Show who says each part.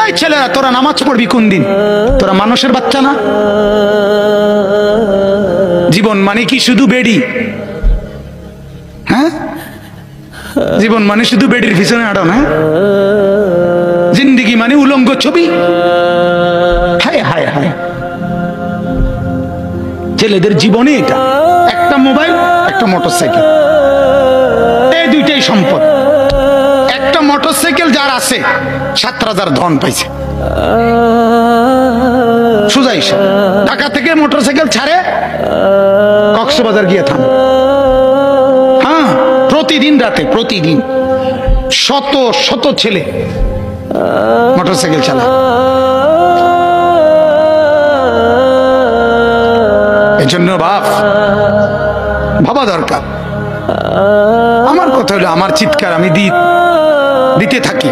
Speaker 1: এই ছেলেরা, তোরা নামাজ পড়বি কোন দিন? তোরা মানুষের বাচ্চা না? জীবন মানে কি শুধু বেডি? হ্যাঁ, জীবন মানে শুধু বেডির পিছনে আড়ো না? জিন্দিগি মানে উলঙ্গ ছবি? হায় হায় হায়, ছেলেদের জীবনে এটা একটা মোবাইল, একটা মোটরসাইকেল, এই দুইটাই সম্পদ। একটা মোটরসাইকেল যার আছে 7,000 ধন পাইছে। সোজা হিসাব, ঢাকা থেকে মোটরসাইকেল ছাড়ে কক্সবাজার গিয়ে থামে। হ্যাঁ, প্রতিদিন রাতে, প্রতিদিন শত শত ছেলে মোটরসাইকেল চালায়। এজন্য ভাবা দরকার। আমার কথা হলো, আমার চিৎকার আমি দিতে থাকি।